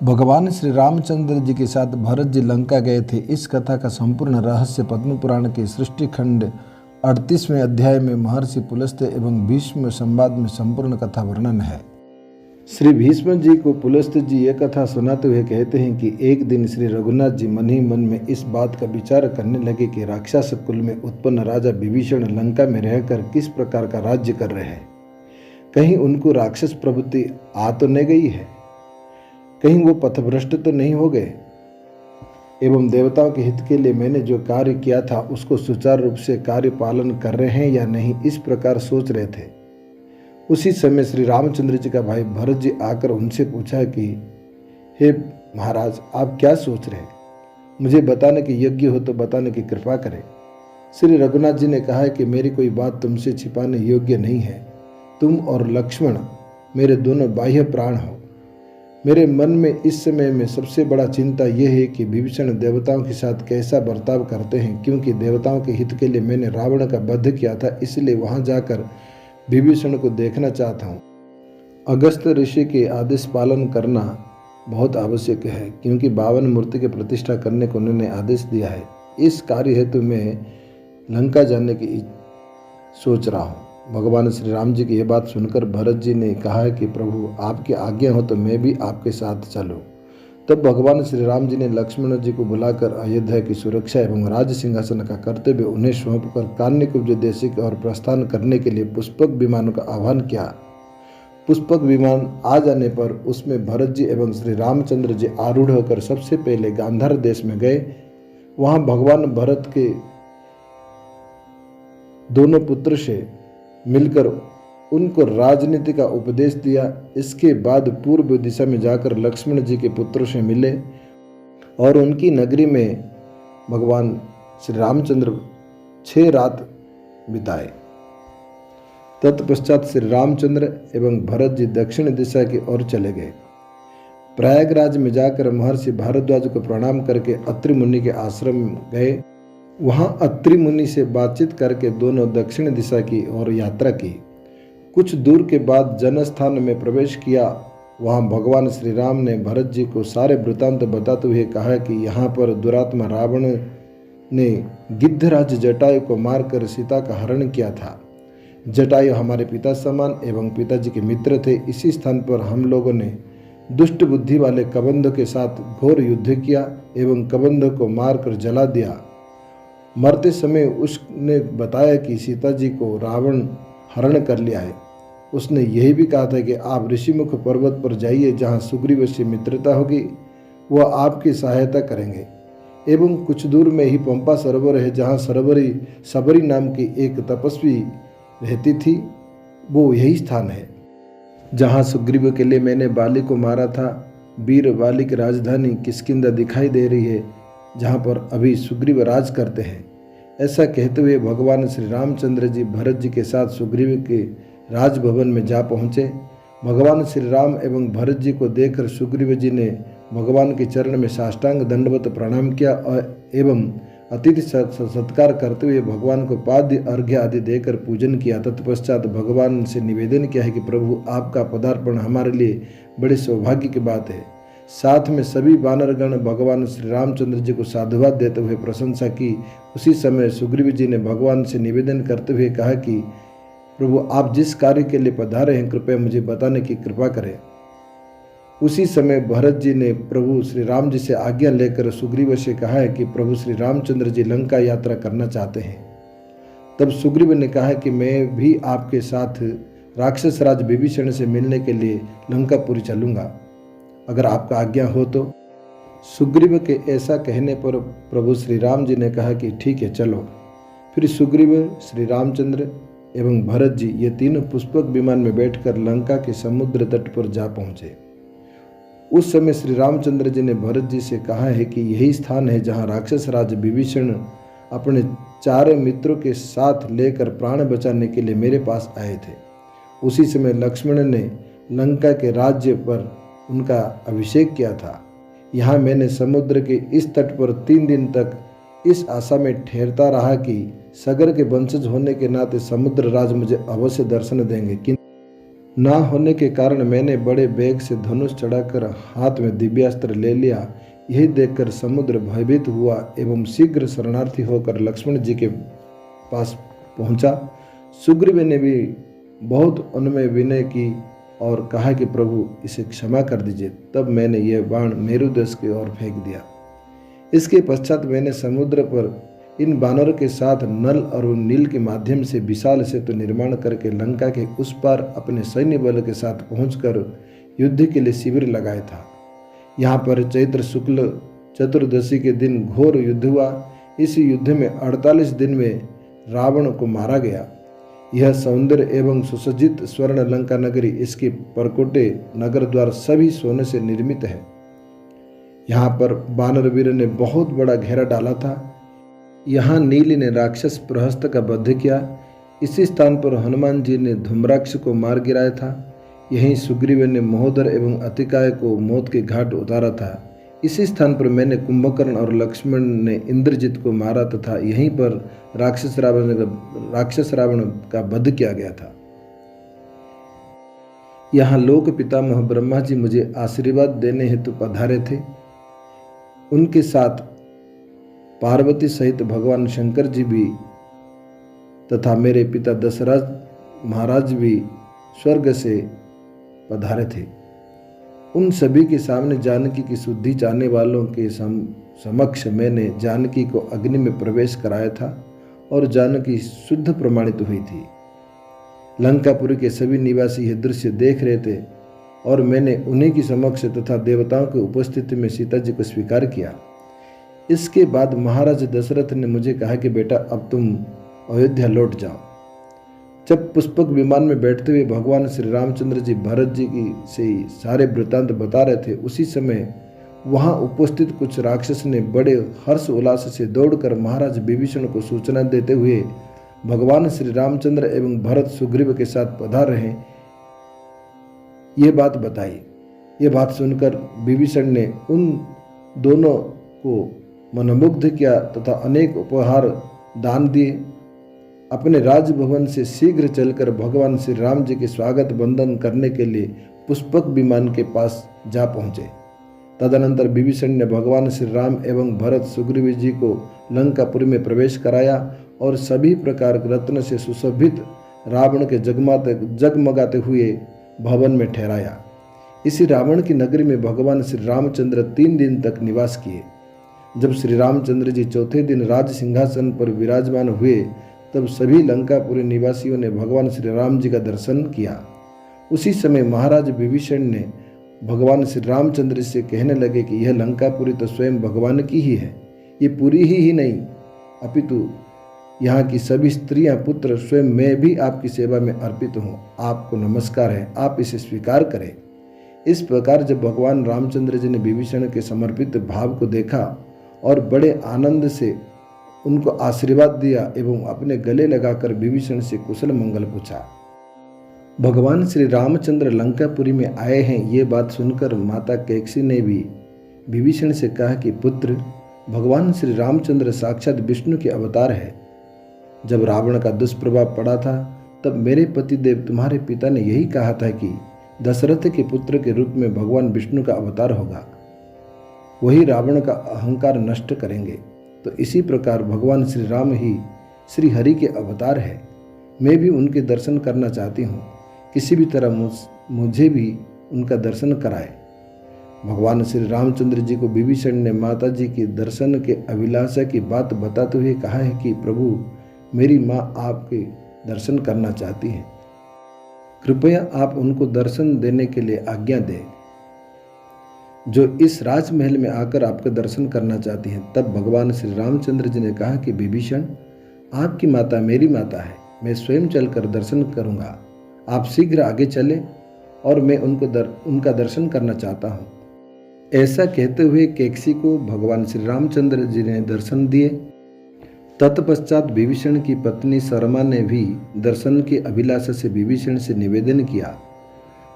भगवान श्री रामचंद्र जी के साथ भरत जी लंका गए थे। इस कथा का संपूर्ण रहस्य पद्म पुराण के सृष्टि खंड 38वें अध्याय में महर्षि पुलस्त्य एवं भीष्म संवाद में संपूर्ण कथा वर्णन है। श्री भीष्म जी को पुलस्त्य जी यह कथा सुनाते हुए कहते हैं कि एक दिन श्री रघुनाथ जी मन ही मन में इस बात का विचार करने लगे कि राक्षस कुल में उत्पन्न राजा विभीषण लंका में रहकर किस प्रकार का राज्य कर रहे हैं। कहीं उनको राक्षस प्रवृत्ति आ तो नहीं गई है, कहीं वो पथभ्रष्ट तो नहीं हो गए, एवं देवताओं के हित के लिए मैंने जो कार्य किया था उसको सुचारू रूप से कार्य पालन कर रहे हैं या नहीं, इस प्रकार सोच रहे थे। उसी समय श्री रामचंद्र जी का भाई भरत जी आकर उनसे पूछा कि हे महाराज, आप क्या सोच रहे हैं? मुझे बताने के योग्य हो तो बताने की कृपा करें। श्री रघुनाथ जी ने कहा कि मेरी कोई बात तुमसे छिपाने योग्य नहीं है। तुम और लक्ष्मण मेरे दोनों बाह्य प्राण हो। मेरे मन में इस समय में सबसे बड़ा चिंता यह है कि विभीषण देवताओं के साथ कैसा बर्ताव करते हैं, क्योंकि देवताओं के हित के लिए मैंने रावण का वध किया था, इसलिए वहां जाकर विभीषण को देखना चाहता हूँ। अगस्त ऋषि के आदेश पालन करना बहुत आवश्यक है, क्योंकि 52 मूर्ति की प्रतिष्ठा करने को उन्होंने आदेश दिया है। इस कार्य हेतु मैं लंका जाने की सोच रहा हूँ। भगवान श्री राम जी की यह बात सुनकर भरत जी ने कहा है कि प्रभु आपकी आज्ञा हो तो मैं भी आपके साथ चलूं। तब भगवान श्री राम जी ने लक्ष्मण जी को बुलाकर अयोध्या की सुरक्षा एवं राज सिंहासन का कर्तव्य उन्हें सौंपकर कान्यकुब्ज देश की ओर प्रस्थान करने के लिए पुष्पक विमानों का आह्वान किया। पुष्पक विमान आ जाने पर उसमें भरत जी एवं श्री रामचंद्र जी आरूढ़ होकर सबसे पहले गांधार देश में गए। वहां भगवान भरत के दोनों पुत्र से मिलकर उनको राजनीति का उपदेश दिया। इसके बाद पूर्व दिशा में जाकर लक्ष्मण जी के पुत्रों से मिले और उनकी नगरी में भगवान श्री रामचंद्र 6 रात बिताए। तत्पश्चात श्री रामचंद्र एवं भरत जी दक्षिण दिशा की ओर चले गए। प्रयागराज में जाकर महर्षि भारद्वाज को प्रणाम करके अत्रि मुनि के आश्रम गए। वहां अत्रि मुनि से बातचीत करके दोनों दक्षिण दिशा की ओर यात्रा की। कुछ दूर के बाद जनस्थान में प्रवेश किया। वहां भगवान श्री राम ने भरत जी को सारे वृतांत बताते हुए कहा कि यहाँ पर दुरात्मा रावण ने गिद्धराज जटायु को मारकर सीता का हरण किया था। जटायु हमारे पिता समान एवं पिताजी के मित्र थे। इसी स्थान पर हम लोगों ने दुष्ट बुद्धि वाले कबंध के साथ घोर युद्ध किया एवं कबंध को मारकर जला दिया। मरते समय उसने बताया कि सीता जी को रावण हरण कर लिया है। उसने यही भी कहा था कि आप ऋषिमुख पर्वत पर जाइए, जहाँ सुग्रीव से मित्रता होगी, वह आपकी सहायता करेंगे। एवं कुछ दूर में ही पंपा सरोवर है, जहाँ सबरी नाम की एक तपस्वी रहती थी। वो यही स्थान है जहाँ सुग्रीव के लिए मैंने बाली को मारा था। वीर बाली की राजधानी किष्किंधा दिखाई दे रही है, जहाँ पर अभी सुग्रीव राज करते हैं। ऐसा कहते हुए भगवान श्री रामचंद्र जी भरत जी के साथ सुग्रीव के राजभवन में जा पहुँचे। भगवान श्री राम एवं भरत जी को देखकर सुग्रीव जी ने भगवान के चरण में साष्टांग दंडवत प्रणाम किया एवं अतिथि सत्कार करते हुए भगवान को पाद्य अर्घ्य आदि देकर पूजन किया। तत्पश्चात भगवान से निवेदन किया है कि प्रभु आपका पदार्पण हमारे लिए बड़े सौभाग्य की बात है। साथ में सभी वानरगण भगवान श्री रामचंद्र जी को साधुवाद देते हुए प्रशंसा की। उसी समय सुग्रीव जी ने भगवान से निवेदन करते हुए कहा कि प्रभु आप जिस कार्य के लिए पधारे हैं, कृपया मुझे बताने की कृपा करें। उसी समय भरत जी ने प्रभु श्री राम जी से आज्ञा लेकर सुग्रीव से कहा है कि प्रभु श्री रामचंद्र जी लंका यात्रा करना चाहते हैं। तब सुग्रीव ने कहा कि मैं भी आपके साथ राक्षस राज विभीषण से मिलने के लिए लंकापुरी चलूंगा, अगर आपका आज्ञा हो तो। सुग्रीव के ऐसा कहने पर प्रभु श्री राम जी ने कहा कि ठीक है, चलो। फिर सुग्रीव, श्री रामचंद्र एवं भरत जी ये तीनों पुष्पक विमान में बैठकर लंका के समुद्र तट पर जा पहुंचे। उस समय श्री रामचंद्र जी ने भरत जी से कहा है कि यही स्थान है जहां राक्षस राज विभीषण अपने 4 मित्रों के साथ लेकर प्राण बचाने के लिए मेरे पास आए थे। उसी समय लक्ष्मण ने लंका के राज्य पर उनका अभिषेक किया था। यहाँ मैंने समुद्र के इस तट पर 3 दिन तक इस आशा में ठहरता रहा कि सगर के वंशज होने के नाते समुद्र राज मुझे अवश्य दर्शन देंगे, ना होने के कारण मैंने बड़े वेग से धनुष चढ़ाकर हाथ में दिव्यास्त्र ले लिया। यही देखकर समुद्र भयभीत हुआ एवं शीघ्र शरणार्थी होकर लक्ष्मण जी के पास पहुंचा। सुग्रीव ने भी बहुत उनमें विनय की और कहा कि प्रभु इसे क्षमा कर दीजिए। तब मैंने यह बाण मेरु देश की ओर फेंक दिया। इसके पश्चात मैंने समुद्र पर इन बानरों के साथ नल और नील के माध्यम से विशाल सेतु निर्माण करके लंका के उस पार अपने सैन्य बल के साथ पहुंचकर युद्ध के लिए शिविर लगाया था। यहाँ पर चैत्र शुक्ल चतुर्दशी के दिन घोर युद्ध हुआ। इस युद्ध में 48 दिन में रावण को मारा गया। यह सौंदर्य एवं सुसज्जित स्वर्ण लंका नगरी, इसके परकोटे नगर द्वार सभी सोने से निर्मित है। यहाँ पर वानर वीर ने बहुत बड़ा घेरा डाला था। यहाँ नील ने राक्षस प्रहस्त का वध किया। इसी स्थान पर हनुमान जी ने धूम्राक्ष को मार गिराया था। यहीं सुग्रीव ने महोदर एवं अतिकाय को मौत के घाट उतारा था। इसी स्थान पर मैंने कुंभकर्ण और लक्ष्मण ने इंद्रजित को मारा तथा यहीं पर राक्षस रावण का वध किया गया था। यहाँ लोक पितामह ब्रह्मा जी मुझे आशीर्वाद देने हेतु पधारे थे। उनके साथ पार्वती सहित भगवान शंकर जी भी तथा मेरे पिता दशरथ महाराज भी स्वर्ग से पधारे थे। उन सभी के सामने जानकी की शुद्धि चाहने वालों के समक्ष मैंने जानकी को अग्नि में प्रवेश कराया था और जानकी शुद्ध प्रमाणित हुई थी। लंकापुरी के सभी निवासी यह दृश्य देख रहे थे और मैंने उन्हीं की समक्ष तथा देवताओं की उपस्थिति में सीता जी को स्वीकार किया। इसके बाद महाराज दशरथ ने मुझे कहा कि बेटा अब तुम अयोध्या लौट जाओ। जब पुष्पक विमान में बैठते हुए भगवान श्री रामचंद्र जी भरत जी की से सारे वृत्तांत बता रहे थे, उसी समय वहां उपस्थित कुछ राक्षस ने बड़े हर्ष उल्लास से दौड़कर महाराज विभीषण को सूचना देते हुए भगवान श्री रामचंद्र एवं भरत सुग्रीव के साथ पधार रहे ये बात बताई। ये बात सुनकर विभीषण ने उन दोनों को मनमुग्ध किया तथा अनेक उपहार दान दिए। अपने राजभवन से शीघ्र चलकर भगवान श्री राम जी के स्वागत बंदन करने के लिए पुष्पक विमान के पास जा पहुंचे। तदनंतर विभीषण ने भगवान श्री राम एवं भरत सुग्रीव जी को लंकापुरी में प्रवेश कराया और सभी प्रकार रत्न से सुशोभित रावण के जगमगाते हुए भवन में ठहराया। इसी रावण की नगरी में भगवान श्री रामचंद्र 3 दिन तक निवास किए। जब श्री रामचंद्र जी चौथे दिन राज सिंहासन पर विराजमान हुए तब सभी लंकापुरी निवासियों ने भगवान श्री राम जी का दर्शन किया। उसी समय महाराज विभीषण ने भगवान श्री रामचंद्र से कहने लगे कि यह लंकापुरी तो स्वयं भगवान की ही है। ये पूरी ही नहीं अपितु यहाँ की सभी स्त्रियां पुत्र स्वयं मैं भी आपकी सेवा में अर्पित हूँ। आपको नमस्कार है, आप इसे स्वीकार करें। इस प्रकार जब भगवान रामचंद्र जी ने विभीषण के समर्पित भाव को देखा और बड़े आनंद से उनको आशीर्वाद दिया एवं अपने गले लगाकर विभीषण से कुशल मंगल पूछा। भगवान श्री रामचंद्र लंकापुरी में आए हैं ये बात सुनकर माता कैकसी ने भी विभीषण से कहा कि पुत्र, भगवान श्री रामचंद्र साक्षात विष्णु के अवतार है। जब रावण का दुष्प्रभाव पड़ा था तब मेरे पतिदेव तुम्हारे पिता ने यही कहा था कि दशरथ के पुत्र के रूप में भगवान विष्णु का अवतार होगा, वही रावण का अहंकार नष्ट करेंगे। तो इसी प्रकार भगवान श्री राम ही श्री हरि के अवतार है। मैं भी उनके दर्शन करना चाहती हूँ, किसी भी तरह मुझे भी उनका दर्शन कराए। भगवान श्री रामचंद्र जी को विभीषण ने माता जी के दर्शन के अभिलाषा की बात बताते हुए कहा है कि प्रभु, मेरी माँ आपके दर्शन करना चाहती है, कृपया आप उनको दर्शन देने के लिए आज्ञा दें, जो इस राजमहल में आकर आपका दर्शन करना चाहती हैं। तब भगवान श्री रामचंद्र जी ने कहा कि विभीषण, आपकी माता मेरी माता है, मैं स्वयं चलकर दर्शन करूंगा। आप शीघ्र आगे चले और मैं उनका दर्शन करना चाहता हूँ। ऐसा कहते हुए कैकसी को भगवान श्री रामचंद्र जी ने दर्शन दिए। तत्पश्चात विभीषण की पत्नी शर्मा ने भी दर्शन की अभिलाषा से विभीषण से निवेदन किया।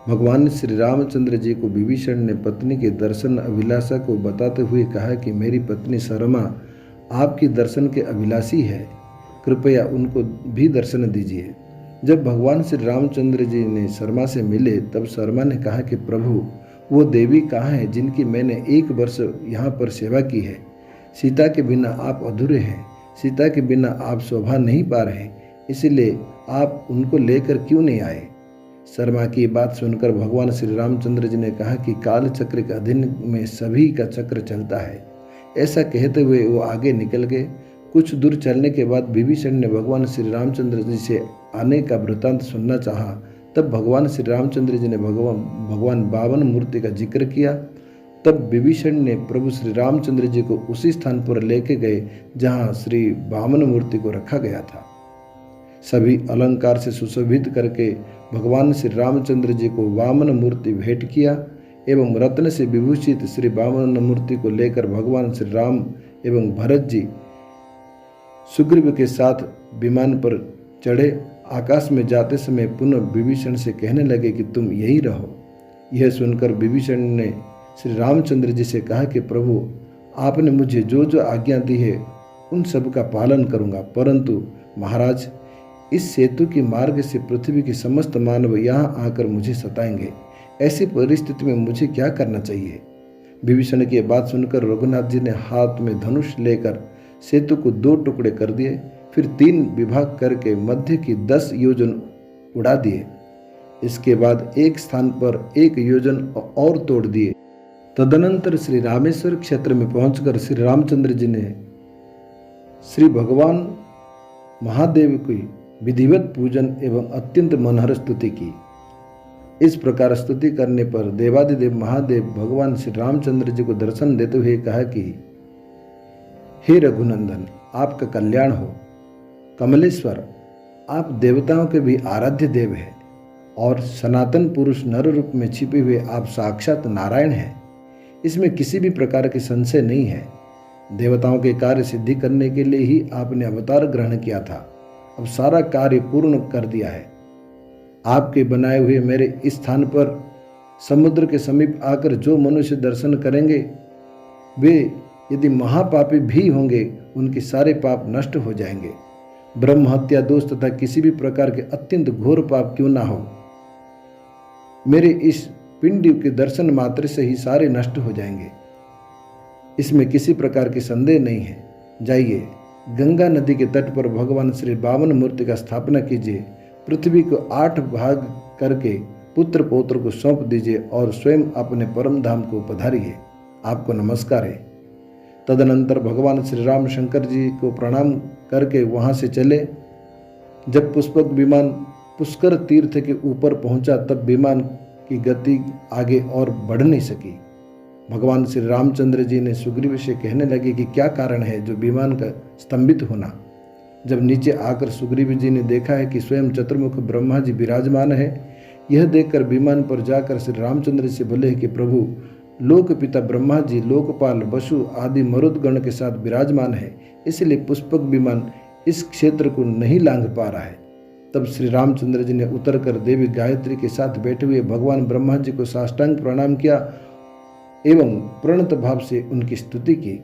भगवान श्री रामचंद्र जी को विभीषण ने पत्नी के दर्शन अभिलाषा को बताते हुए कहा कि मेरी पत्नी शर्मा आपकी दर्शन के अभिलाषी है, कृपया उनको भी दर्शन दीजिए। जब भगवान श्री रामचंद्र जी ने शर्मा से मिले तब शर्मा ने कहा कि प्रभु, वो देवी कहाँ है जिनकी मैंने 1 वर्ष यहाँ पर सेवा की है? सीता के बिना आप अधूरे हैं, सीता के बिना आप शोभा नहीं पा रहे, इसलिए आप उनको लेकर क्यों नहीं आए? शर्मा की बात सुनकर भगवान श्री रामचंद्र जी ने कहा कि काल चक्र के अधीन में सभी का चक्र चलता है। ऐसा कहते हुए वो आगे निकल गए। कुछ दूर चलने के बाद विभीषण ने भगवान श्री रामचंद्र जी से आने का वृत्तांत सुनना चाहा। तब भगवान श्री रामचंद्र जी ने भगवान वामन मूर्ति का जिक्र किया। तब विभीषण ने प्रभु श्री रामचंद्र जी को उसी स्थान पर लेके गए जहाँ श्री वामन मूर्ति को रखा गया था। सभी अलंकार से सुशोभित करके भगवान श्री रामचंद्र जी को वामन मूर्ति भेंट किया एवं रत्न से विभूषित श्री वामन मूर्ति को लेकर भगवान श्री राम एवं भरत जी सुग्रीव के साथ विमान पर चढ़े। आकाश में जाते समय पुनः विभीषण से कहने लगे कि तुम यही रहो। यह सुनकर विभीषण ने श्री रामचंद्र जी से कहा कि प्रभु, आपने मुझे जो जो आज्ञा दी है उन सब का पालन करूंगा, परंतु महाराज, इस सेतु के मार्ग से पृथ्वी के समस्त मानव यहाँ आकर मुझे सताएंगे। ऐसी परिस्थिति में मुझे क्या करना चाहिए? विभीषण की बात सुनकर रघुनाथ जी ने हाथ में धनुष लेकर सेतु को 2 टुकड़े कर दिए, फिर 3 विभाग करके मध्य की 10 योजन उड़ा दिए। इसके बाद एक स्थान पर 1 योजन और तोड़ दिए। तदनंतर श्री रामेश्वर क्षेत्र में पहुंचकर श्री रामचंद्र जी ने श्री भगवान महादेव की विधिवत पूजन एवं अत्यंत मनोहर स्तुति की। इस प्रकार स्तुति करने पर देवादिदेव महादेव भगवान श्री रामचंद्र जी को दर्शन देते हुए कहा कि हे रघुनंदन, आपका कल्याण हो। कमलेश्वर, आप देवताओं के भी आराध्य देव हैं और सनातन पुरुष नर रूप में छिपे हुए आप साक्षात नारायण हैं। इसमें किसी भी प्रकार के संशय नहीं है। देवताओं के कार्य सिद्धि करने के लिए ही आपने अवतार ग्रहण किया था। अब सारा कार्य पूर्ण कर दिया है। आपके बनाए हुए मेरे इस स्थान पर समुद्र के समीप आकर जो मनुष्य दर्शन करेंगे वे यदि महापापी भी होंगे, उनके सारे पाप नष्ट हो जाएंगे। ब्रह्म हत्या दोष तथा किसी भी प्रकार के अत्यंत घोर पाप क्यों ना हो, मेरे इस पिंड के दर्शन मात्र से ही सारे नष्ट हो जाएंगे। इसमें किसी प्रकार की संदेह नहीं है। जाइए, गंगा नदी के तट पर भगवान श्री वामन मूर्ति का स्थापना कीजिए। पृथ्वी को 8 भाग करके पुत्र पौत्र को सौंप दीजिए और स्वयं अपने परम धाम को पधारिए। आपको नमस्कार है। तदनंतर भगवान श्री राम शंकर जी को प्रणाम करके वहां से चले। जब पुष्पक विमान पुष्कर तीर्थ के ऊपर पहुंचा तब विमान की गति आगे और बढ़ नहीं सकी। भगवान श्री रामचंद्र जी ने सुग्रीव से कहने लगे कि क्या कारण है जो विमान का स्तंभित होना। जब नीचे आकर सुग्रीव जी ने देखा है कि स्वयं चतुर्मुख ब्रह्मा जी विराजमान है, यह देखकर विमान पर जाकर श्री रामचंद्र से बोले कि प्रभु, लोक पिता ब्रह्मा जी लोकपाल वसु आदि मरुदगण के साथ विराजमान है, इसलिए पुष्पक विमान इस क्षेत्र को नहीं लांघ पा रहा है। तब श्री रामचंद्र जी ने उतरकर देवी गायत्री के साथ बैठे हुए भगवान ब्रह्मा जी को साष्टांग प्रणाम किया एवं प्रणत भाव से उनकी स्तुति की।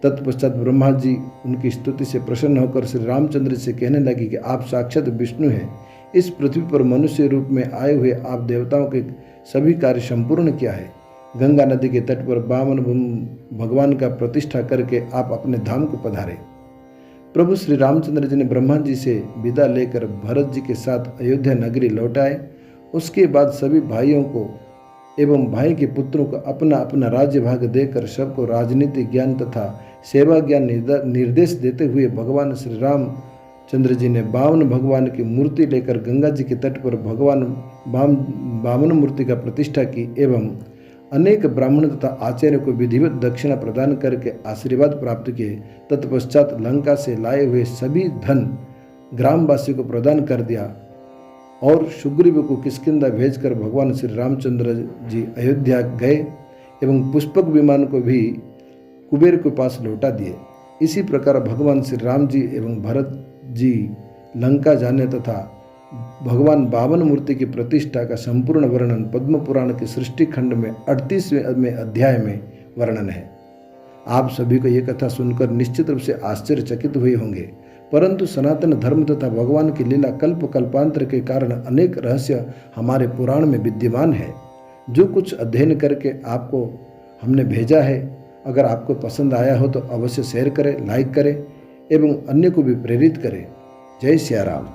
तत्पश्चात ब्रह्मा जी उनकी स्तुति से प्रसन्न होकर श्री रामचंद्र से कहने लगे कि आप साक्षात विष्णु हैं। इस पृथ्वी पर मनुष्य रूप में आए हुए आप देवताओं के सभी कार्य संपूर्ण किया है। गंगा नदी के तट पर वामन भगवान का प्रतिष्ठा करके आप अपने धाम को पधारे। प्रभु श्री रामचंद्र जी ने ब्रह्मा जी से विदा लेकर भरत जी के साथ अयोध्या नगरी लौट आए। उसके बाद सभी भाइयों को एवं भाई के पुत्रों को अपना अपना राज्य भाग देकर सबको राजनीति ज्ञान तथा सेवा ज्ञान निर्देश देते हुए भगवान श्री राम चंद्र जी ने वामन भगवान की मूर्ति लेकर गंगा जी के तट पर भगवान वामन मूर्ति का प्रतिष्ठा की एवं अनेक ब्राह्मण तथा आचार्य को विधिवत दक्षिणा प्रदान करके आशीर्वाद प्राप्त किए। तत्पश्चात लंका से लाए हुए सभी धन ग्रामवासी को प्रदान कर दिया और सुग्रीव को किष्किंधा भेजकर भगवान श्री रामचंद्र जी अयोध्या गए एवं पुष्पक विमान को भी कुबेर के पास लौटा दिए। इसी प्रकार भगवान श्री राम जी एवं भरत जी लंका जाने तथा भगवान वामन मूर्ति की प्रतिष्ठा का संपूर्ण वर्णन पद्म पुराण के सृष्टि खंड में 38वें अध्याय में वर्णन है। आप सभी को ये कथा सुनकर निश्चित रूप से आश्चर्यचकित हुए होंगे, परंतु सनातन धर्म तथा भगवान की लीला कल्प कल्पांतर के कारण अनेक रहस्य हमारे पुराण में विद्यमान है। जो कुछ अध्ययन करके आपको हमने भेजा है, अगर आपको पसंद आया हो तो अवश्य शेयर करें, लाइक करें एवं अन्य को भी प्रेरित करें। जय सिया राम।